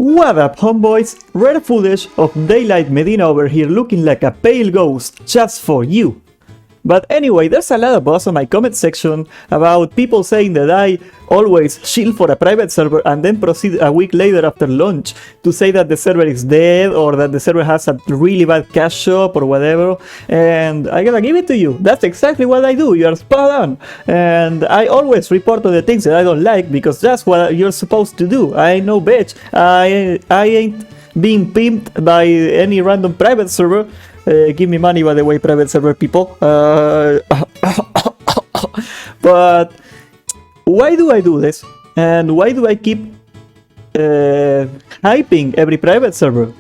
What up, homeboys? Rare footage of Daylight Medina over here looking like a pale ghost just for you. But anyway, there's a lot of buzz on my comment section about people saying that I always shield for a private server and then proceed a week later after launch to say that the server is dead or that the server has a really bad cash shop or whatever. And I gotta give it to you. That's exactly what I do. You're spot on. And I always report on the things that I don't like because that's what you're supposed to do. I ain't no bitch. I ain't being pimped by any random private server. Give me money, by the way, private server people. But why do I do this? And why do I keep hyping every private server?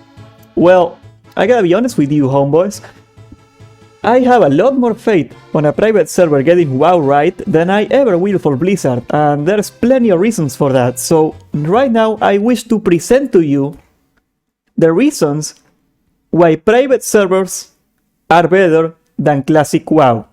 Well, I gotta be honest with you, homeboys. I have a lot more faith on a private server getting WoW right than I ever will for Blizzard, and there's plenty of reasons for that. So right now I wish to present to you the reasons why private servers are better than classic WoW.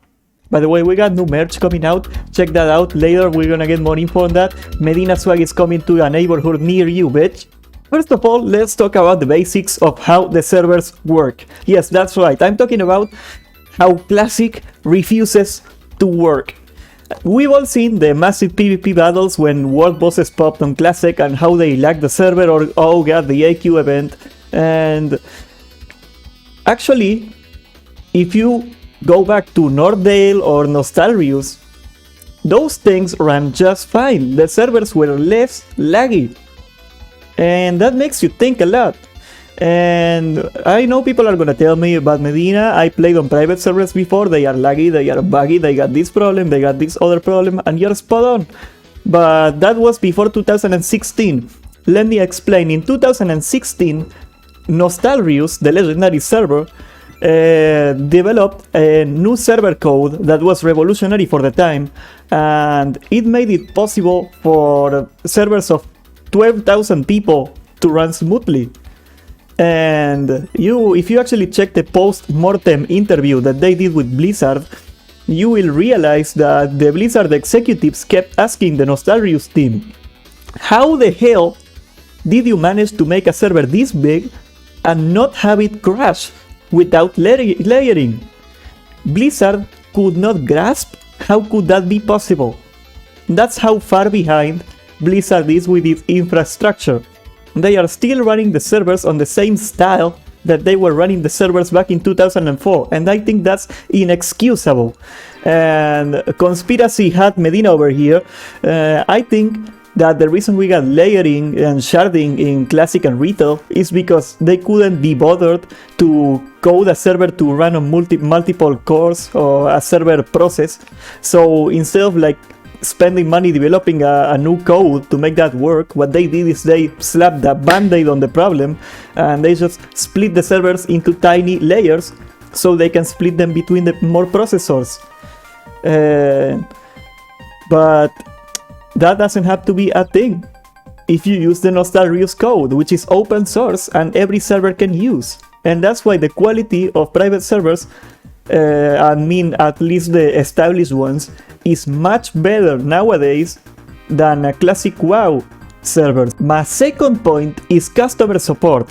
By the way, we got new merch coming out. Check that out. Later we're gonna get more info on that. Medina swag is coming to a neighborhood near you, bitch. First of all, let's talk about the basics of how the servers work. Yes, that's right. I'm talking about how classic refuses to work. We've all seen the massive PvP battles when world bosses popped on classic and how they lag the server or oh god, the AQ event. And actually, if you go back to Northdale or Nostalrius, those things ran just fine. The servers were less laggy. And that makes you think a lot. And I know people are gonna tell me about Medina. I played on private servers before. They are laggy, they are buggy, they got this problem, they got this other problem, and you're spot on. But that was before 2016. Let me explain. In 2016, Nostalrius, the legendary server, developed a new server code that was revolutionary for the time, and it made it possible for servers of 12,000 people to run smoothly. And if you actually check the post-mortem interview that they did with Blizzard, you will realize that the Blizzard executives kept asking the Nostalrius team, how the hell did you manage to make a server this big and not have it crash without layering? Blizzard could not grasp how could that be possible. That's how far behind Blizzard is with its infrastructure. They are still running the servers on the same style that they were running the servers back in 2004, and I think that's inexcusable. And conspiracy hat Medina over here, I think that the reason we got layering and sharding in classic and retail is because they couldn't be bothered to code a server to run on multiple cores or a server process. So instead of like spending money developing a new code to make that work, what they did is they slapped a band-aid on the problem and they just split the servers into tiny layers so they can split them between the more processors. But that doesn't have to be a thing if you use the Nostalrius code, which is open source and every server can use. And that's why the quality of private servers, I mean at least the established ones, is much better nowadays than a classic WoW server. My second point is customer support.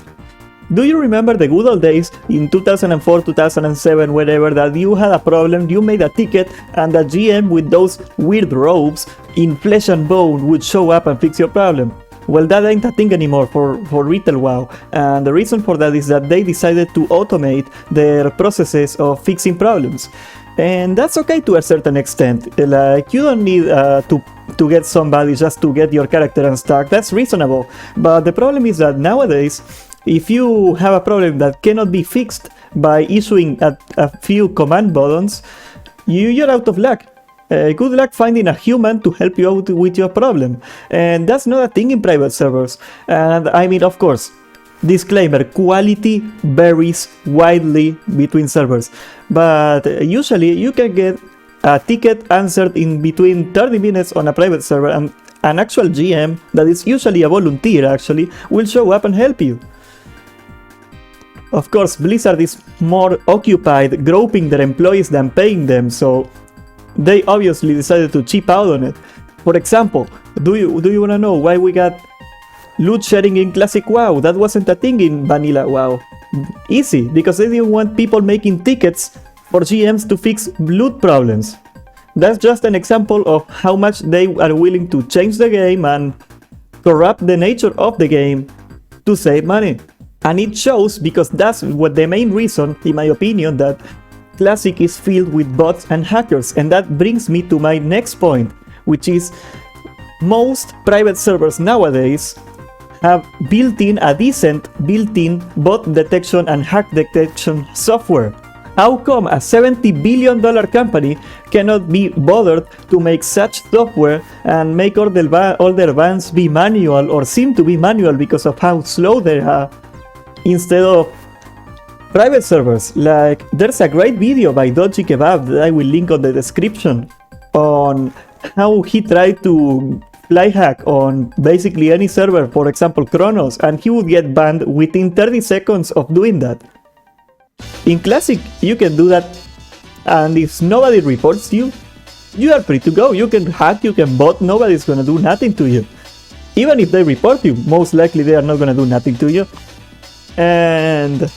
Do you remember the good old days in 2004, 2007, wherever, that you had a problem, you made a ticket, and the GM with those weird robes in flesh and bone would show up and fix your problem? Well, that ain't a thing anymore for retail WoW, and the reason for that is that they decided to automate their processes of fixing problems. And that's okay to a certain extent. Like, you don't need to get somebody just to get your character unstuck. That's reasonable. But the problem is that nowadays, if you have a problem that cannot be fixed by issuing a few command buttons, you're out of luck. Good luck finding a human to help you out with your problem. And that's not a thing in private servers. And I mean, of course, disclaimer, quality varies widely between servers. But usually you can get a ticket answered in between 30 minutes on a private server, and an actual GM, that is usually a volunteer actually, will show up and help you. Of course, Blizzard is more occupied groping their employees than paying them, so they obviously decided to cheap out on it. For example, do you wanna know why we got loot sharing in classic WoW. That wasn't a thing in vanilla WoW. Easy, because they didn't want people making tickets for GMs to fix loot problems. That's just an example of how much they are willing to change the game and corrupt the nature of the game to save money. And it shows, because that's what the main reason, in my opinion, that Classic is filled with bots and hackers. And that brings me to my next point, which is most private servers nowadays have built-in a decent built-in bot detection and hack detection software. How come a $70 billion company cannot be bothered to make such software and make all their bans be manual, or seem to be manual because of how slow they are, instead of private servers? Like, there's a great video by Dodgy Kebab that I will link on the description on how he tried to fly hack on basically any server, for example Kronos, and he would get banned within 30 seconds of doing that. In Classic, you can do that, and if nobody reports you, you are free to go. You can hack, you can bot, nobody's gonna do nothing to you. Even if they report you, most likely they are not gonna do nothing to you. And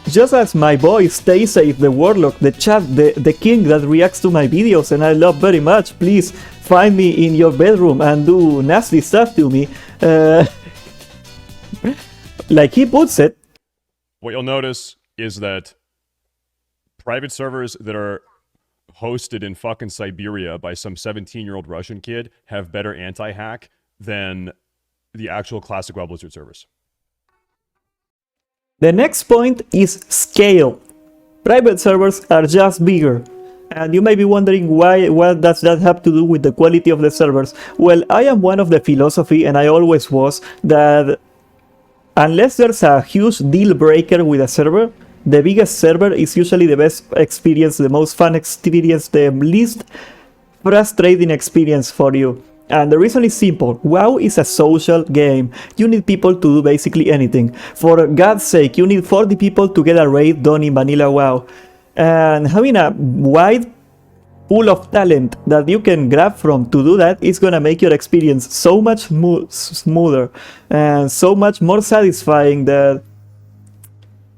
just as my boy Stay Safe, the Warlock, the chat, the king that reacts to my videos and I love very much, please find me in your bedroom and do nasty stuff to me. Like he puts it. What you'll notice is that private servers that are hosted in fucking Siberia by some 17-year-old Russian kid have better anti-hack than the actual classic Web Blizzard servers. The next point is scale. Private servers are just bigger. And you may be wondering what does that have to do with the quality of the servers? Well, I am one of the philosophy, and I always was, that unless there's a huge deal breaker with a server, the biggest server is usually the best experience, the most fun experience, the least frustrating experience for you. And the reason is simple. WoW is a social game. You need people to do basically anything. For God's sake, you need 40 people to get a raid done in vanilla WoW. And having a wide pool of talent that you can grab from to do that is gonna make your experience so much smoother and so much more satisfying that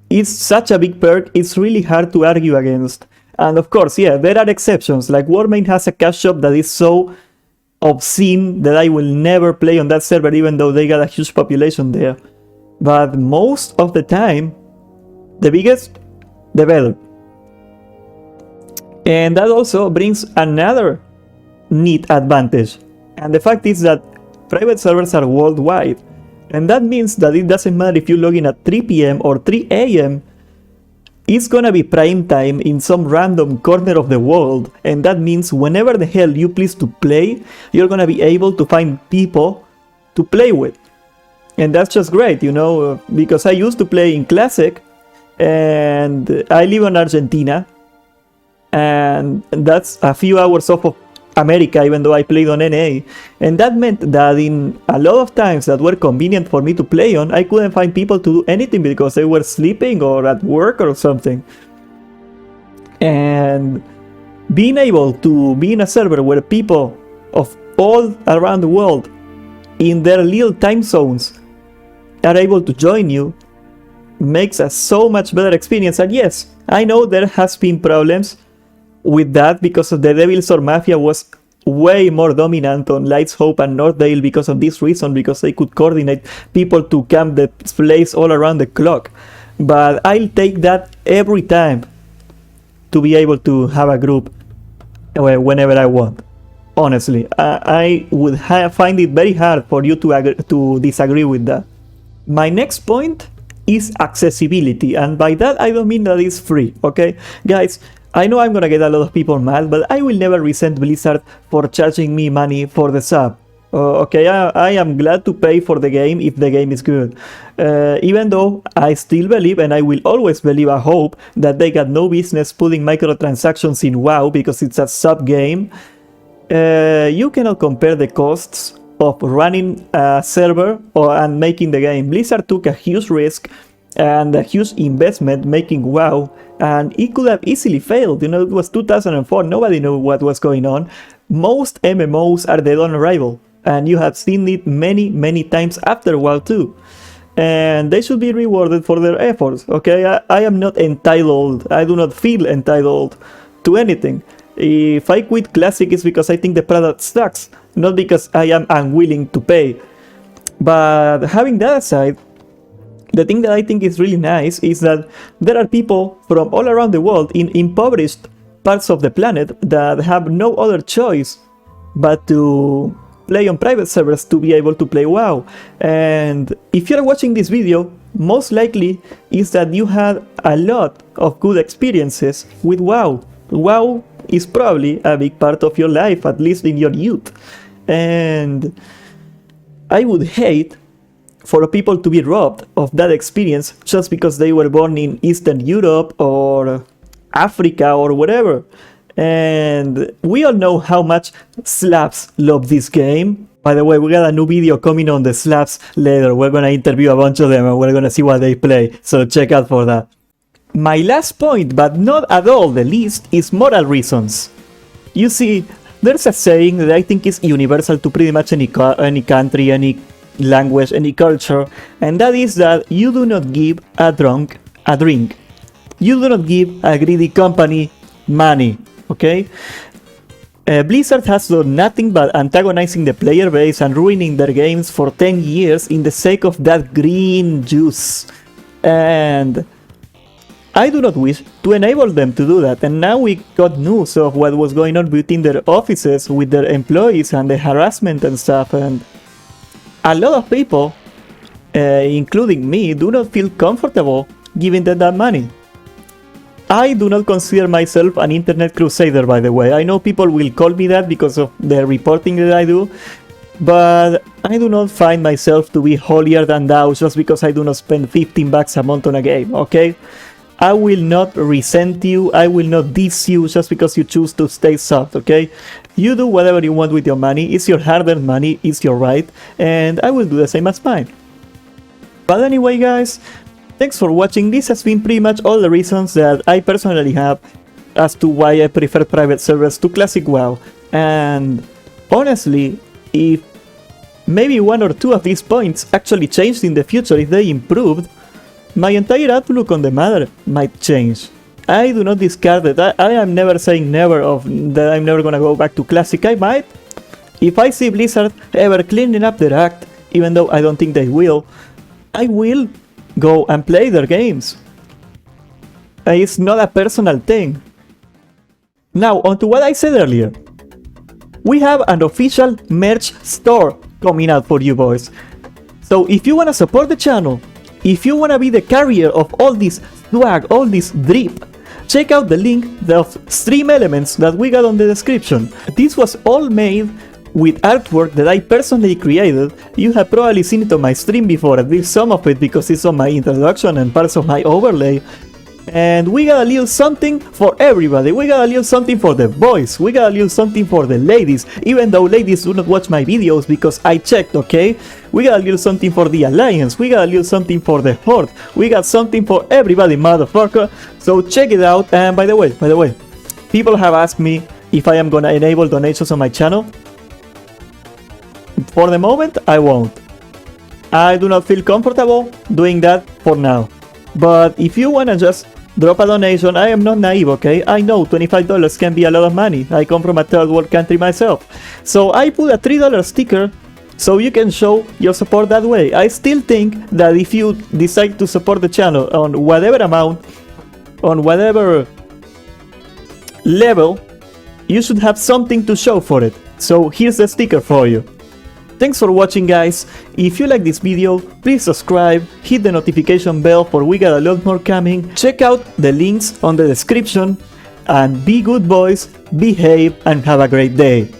it's such a big perk, it's really hard to argue against. And of course, yeah, there are exceptions, like Warmane has a cash shop that is so obscene that I will never play on that server even though they got a huge population there. But most of the time, the biggest, the better. And that also brings another neat advantage. And the fact is that private servers are worldwide. And that means that it doesn't matter if you log in at 3 PM or 3 AM, it's gonna be prime time in some random corner of the world. And that means whenever the hell you please to play, you're gonna be able to find people to play with. And that's just great, you know, because I used to play in Classic, and I live in Argentina, and that's a few hours off of America, even though I played on NA. And that meant that in a lot of times that were convenient for me to play on, I couldn't find people to do anything because they were sleeping or at work or something. And being able to be in a server where people of all around the world in their little time zones are able to join you makes a so much better experience. And yes, I know there has been problems with that because of the Devil's Sword Mafia was way more dominant on Light's Hope and Northdale because of this reason, because they could coordinate people to camp the place all around the clock. But I'll take that every time to be able to have a group whenever I want. Honestly, I would find it very hard for you to disagree with that. My next point is accessibility, and by that I don't mean that it's free, okay? Guys, I know I'm gonna get a lot of people mad, but I will never resent Blizzard for charging me money for the sub. Okay, I am glad to pay for the game if the game is good. Even though I still believe, and I will always believe, I hope, that they got no business putting microtransactions in WoW because it's a sub game. You cannot compare the costs of running a server and making the game. Blizzard took a huge risk and a huge investment making WoW, and it could have easily failed. You know, it was 2004, nobody knew what was going on. Most MMOs are dead on arrival. and you have seen it many times after WoW too. And they should be rewarded for their efforts, okay? I am not entitled, I do not feel entitled to anything. If I quit Classic, it's because I think the product sucks, not because I am unwilling to pay. But having that aside, the thing that I think is really nice is that there are people from all around the world in impoverished parts of the planet that have no other choice but to play on private servers to be able to play WoW. And if you're watching this video, most likely is that you had a lot of good experiences with WoW. WoW is probably a big part of your life, at least in your youth. And I would hate for people to be robbed of that experience just because they were born in Eastern Europe or Africa or whatever. And we all know how much Slavs love this game. By the way, we got a new video coming on the Slavs later. We're gonna interview a bunch of them and we're gonna see what they play, so check out for that. My last point, but not at all the least, is moral reasons. You see, there's a saying that I think is universal to pretty much any country, any language, any culture, and that is that you do not give a drunk a drink. You do not give a greedy company money, okay? Blizzard has done nothing but antagonizing the player base and ruining their games for 10 years in the sake of that green juice. And I do not wish to enable them to do that, and now we got news of what was going on within their offices with their employees and the harassment and stuff, and a lot of people, including me, do not feel comfortable giving them that money. I do not consider myself an internet crusader, by the way. I know people will call me that because of the reporting that I do, but I do not find myself to be holier than thou just because I do not spend $15 a month on a game, okay? I will not resent you, I will not diss you just because you choose to stay soft, okay? You do whatever you want with your money, it's your hard-earned money, it's your right, and I will do the same as mine. But anyway guys, thanks for watching. This has been pretty much all the reasons that I personally have as to why I prefer private servers to classic WoW. And honestly, if maybe one or two of these points actually changed in the future, if they improved, my entire outlook on the matter might change. I do not discard it. I am never saying never that I'm never gonna go back to classic. I might. If I see Blizzard ever cleaning up their act, even though I don't think they will, I will go and play their games. It's not a personal thing. Now, on to what I said earlier. We have an official merch store coming out for you boys. So if you wanna support the channel, if you wanna be the carrier of all this swag, all this drip, check out the link of stream elements that we got on the description. This was all made with artwork that I personally created. You have probably seen it on my stream before, at least some of it because it's on my introduction and parts of my overlay. And we got a little something for everybody. We got a little something for the boys. We got a little something for the ladies. Even though ladies do not watch my videos because I checked, okay? We got a little something for the Alliance. We got a little something for the Horde. We got something for everybody, motherfucker. So check it out. And by the way, people have asked me if I am gonna enable donations on my channel. For the moment, I won't. I do not feel comfortable doing that for now. But if you wanna just drop a donation, I am not naive, okay? I know $25 can be a lot of money. I come from a third world country myself. So I put a $3 sticker so you can show your support that way. I still think that if you decide to support the channel on whatever amount, on whatever level, you should have something to show for it. So here's the sticker for you. Thanks for watching guys. If you like this video, please subscribe, hit the notification bell for we got a lot more coming. Check out the links on the description and be good boys, behave and have a great day.